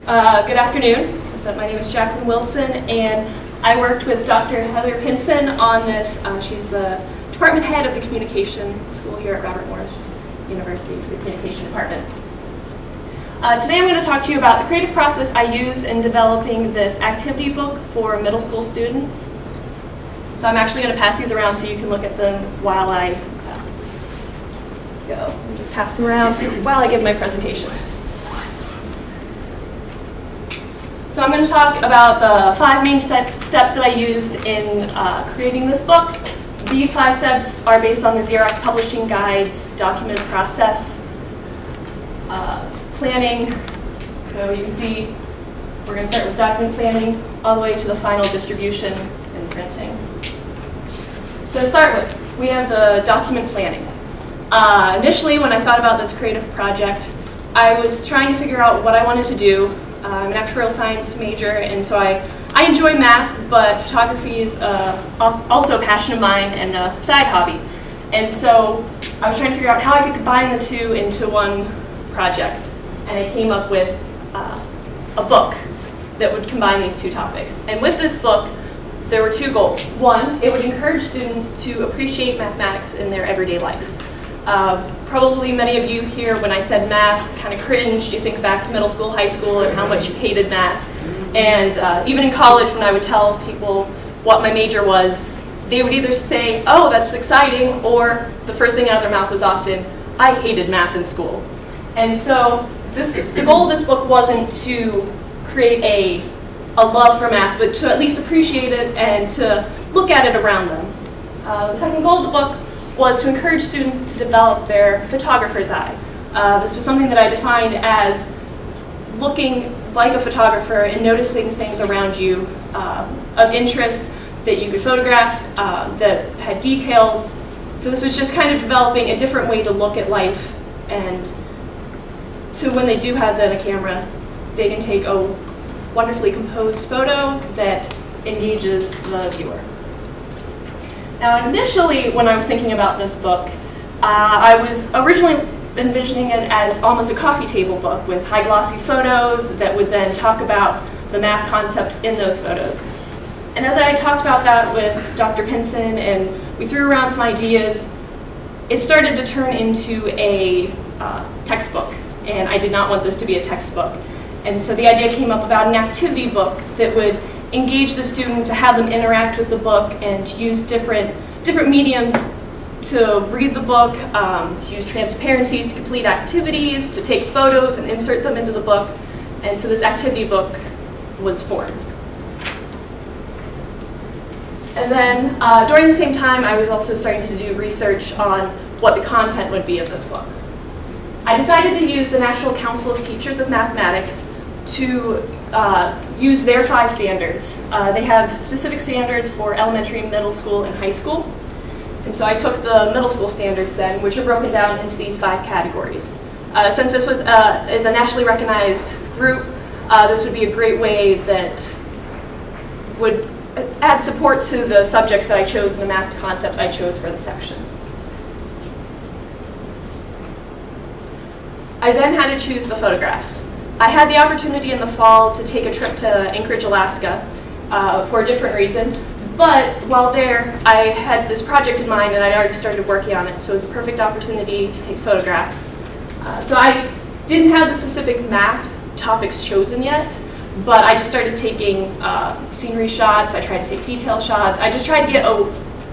Good afternoon. So my name is Jaclyn Wilson, and I worked with Dr. Heather Pinson on this. She's the department head of the communication school here at Robert Morris University for the communication department. Today I'm going to talk to you about the creative process I use in developing this activity book for middle school students. So I'm actually going to pass these around so you can look at them while I go. I'll just pass them around while I give my presentation. So I'm going to talk about the 5 main steps that I used in creating this book. These 5 steps are based on the Xerox Publishing Guide's document process. Planning, so you can see we're going to start with document planning all the way to the final distribution and printing. So to start with, we have the document planning. Initially, when I thought about this creative project, I was trying to figure out what I wanted to do. I'm an actuarial science major, and so I enjoy math, but photography is also a passion of mine and a side hobby. And so I was trying to figure out how I could combine the two into one project. And I came up with a book that would combine these 2 topics. And with this book, there were 2 goals. One, it would encourage students to appreciate mathematics in their everyday life. Probably many of you here, when I said math, kind of cringed. You think back to middle school, high school, and how much you hated math. And even in college, when I would tell people what my major was, they would either say, oh, that's exciting, or the first thing out of their mouth was often, I hated math in school. And so the goal of this book wasn't to create a love for math, but to at least appreciate it and to look at it around them. The second goal of the book was to encourage students to develop their photographer's eye. This was something that I defined as looking like a photographer and noticing things around you of interest that you could photograph, that had details. So this was just kind of developing a different way to look at life, and so when they do have that on a camera, they can take a wonderfully composed photo that engages the viewer. Now, initially, when I was thinking about this book, I was originally envisioning it as almost a coffee table book with high glossy photos that would then talk about the math concept in those photos. And as I talked about that with Dr. Pinson and we threw around some ideas, it started to turn into a textbook. And I did not want this to be a textbook. And so the idea came up about an activity book that would engage the student, to have them interact with the book and to use different mediums to read the book, to use transparencies to complete activities, to take photos and insert them into the book. And so this activity book was formed. And then during the same time, I was also starting to do research on what the content would be of this book. I decided to use the National Council of Teachers of Mathematics to use their 5 standards. They have specific standards for elementary, middle school, and high school. And so I took the middle school standards then, which are broken down into these 5 categories. Since this was is a nationally recognized group, this would be a great way that would add support to the subjects that I chose and the math concepts I chose for the section. I then had to choose the photographs. I had the opportunity in the fall to take a trip to Anchorage, Alaska for a different reason, but while there I had this project in mind and I'd already started working on it, so it was a perfect opportunity to take photographs. So I didn't have the specific math topics chosen yet, but I just started taking scenery shots, I tried to take detail shots, I just tried to get a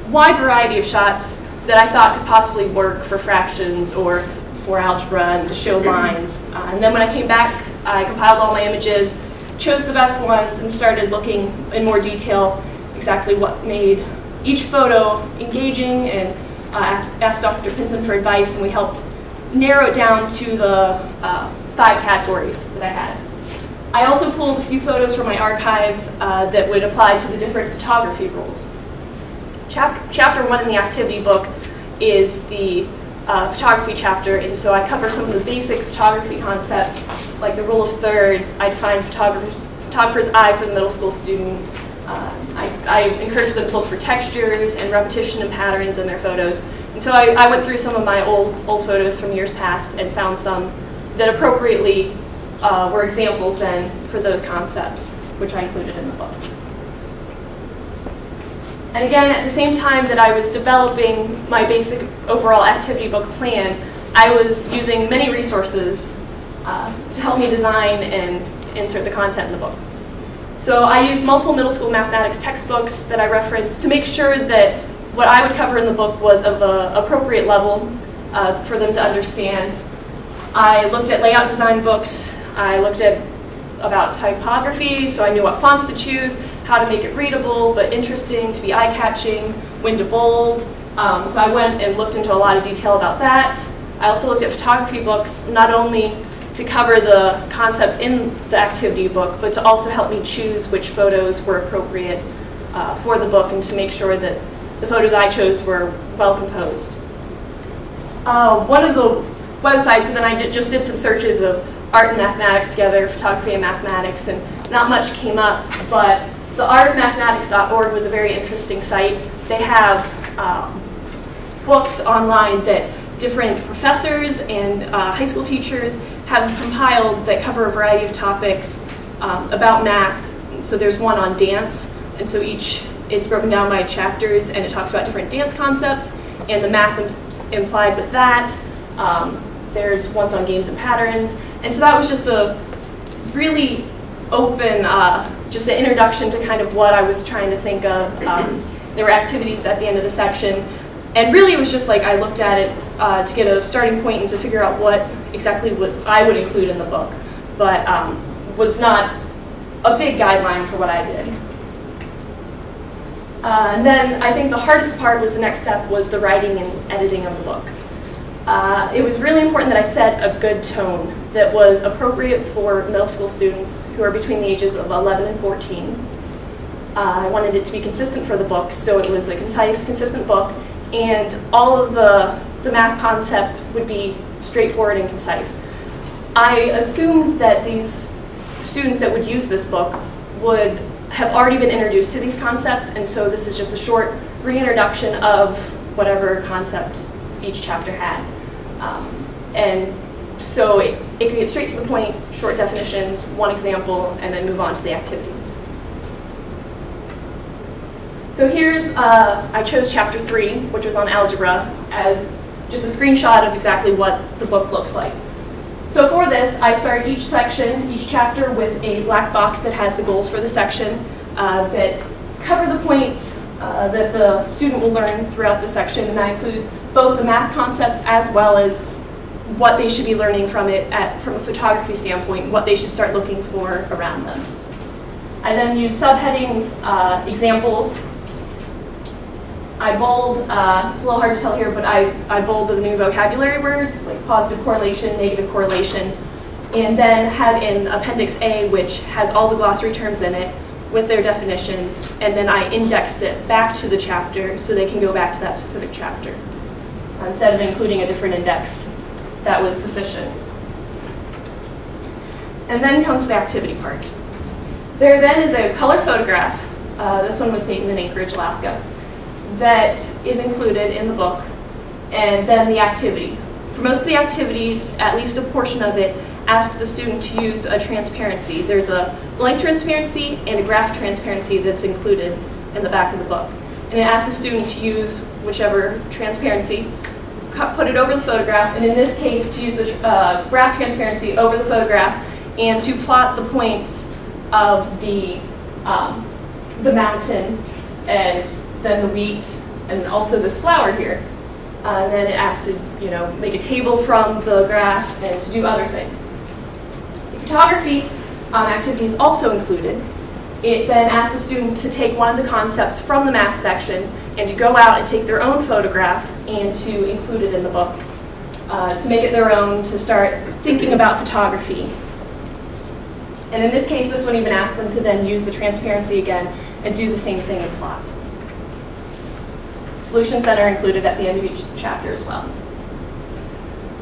wide variety of shots that I thought could possibly work for fractions or for algebra and to show lines. And then when I came back, I compiled all my images, chose the best ones, and started looking in more detail exactly what made each photo engaging, and asked Dr. Pinson for advice, and we helped narrow it down to the 5 categories that I had. I also pulled a few photos from my archives that would apply to the different photography rules. Chapter 1 in the activity book is the photography chapter, and so I cover some of the basic photography concepts, like the rule of thirds. I define photographer's eye for the middle school student. I encourage them to look for textures and repetition and patterns in their photos. And so I went through some of my old photos from years past and found some that appropriately were examples then for those concepts, which I included in the book. And again, at the same time that I was developing my basic overall activity book plan, I was using many resources to help me design and insert the content in the book. So I used multiple middle school mathematics textbooks that I referenced to make sure that what I would cover in the book was of an appropriate level for them to understand. I looked at layout design books. I looked at about typography, so I knew what fonts to choose, how to make it readable but interesting, to be eye-catching, when to bold. So I went and looked into a lot of detail about that. I also looked at photography books, not only to cover the concepts in the activity book, but to also help me choose which photos were appropriate for the book and to make sure that the photos I chose were well composed. One of the websites, and then I just did some searches of art and mathematics together, photography and mathematics, and not much came up, but the artofmathematics.org was a very interesting site. They have books online that different professors and high school teachers have compiled that cover a variety of topics about math. So there's one on dance, and so it's broken down by chapters, and it talks about different dance concepts and the math implied with that. There's ones on games and patterns, and so that was just a really open, just an introduction to kind of what I was trying to think of. There were activities at the end of the section, and really it was just like I looked at it to get a starting point and to figure out what exactly I would include in the book, but was not a big guideline for what I did. And then I think the hardest part was the next step was the writing and editing of the book. It was really important that I set a good tone that was appropriate for middle school students who are between the ages of 11 and 14. I wanted it to be consistent for the book, so it was a concise, consistent book, and all of the math concepts would be straightforward and concise. I assumed that these students that would use this book would have already been introduced to these concepts, and so this is just a short reintroduction of whatever concept each chapter had. And so it could get straight to the point, short definitions, one example, and then move on to the activities. So here's, I chose chapter 3, which was on algebra, as just a screenshot of exactly what the book looks like. So for this, I started each section, each chapter, with a black box that has the goals for the section that cover the points that the student will learn throughout the section, and that includes both the math concepts as well as what they should be learning from it from a photography standpoint, what they should start looking for around them. I then use subheadings, examples. I bold, it's a little hard to tell here, but I bold the new vocabulary words, like positive correlation, negative correlation, and then have in Appendix A, which has all the glossary terms in it with their definitions, and then I indexed it back to the chapter so they can go back to that specific chapter, instead of including a different index. That was sufficient. And then comes the activity part. There then is a color photograph. This one was taken in Anchorage, Alaska, that is included in the book, and then the activity. For most of the activities, at least a portion of it asks the student to use a transparency. There's a blank transparency and a graph transparency that's included in the back of the book. And it asks the student to use whichever transparency, put it over the photograph, and in this case, to use the graph transparency over the photograph and to plot the points of the mountain and then the wheat and also this flower here. And then it asks to make a table from the graph and to do other things. The photography activity is also included. It then asks the student to take one of the concepts from the math section and to go out and take their own photograph and to include it in the book, to make it their own, to start thinking about photography. And in this case, this one even asks them to then use the transparency again and do the same thing and plot. Solutions then are included at the end of each chapter as well.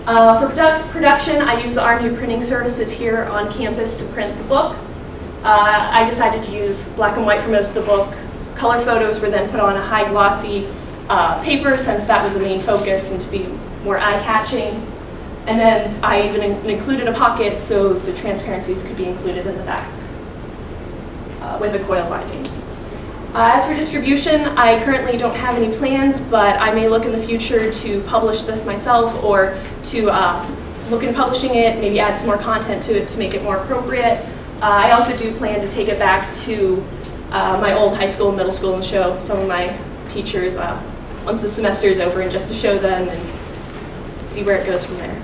For production, I use the RNU printing services here on campus to print the book. I decided to use black and white for most of the book. Color photos were then put on a high glossy paper, since that was the main focus and to be more eye-catching. And then I even included a pocket so the transparencies could be included in the back with a coil binding. As for distribution, I currently don't have any plans, but I may look in the future to publish this myself or to look into publishing it, maybe add some more content to it to make it more appropriate. I also do plan to take it back to my old high school and middle school and show some of my teachers once the semester is over, and just to show them and see where it goes from there.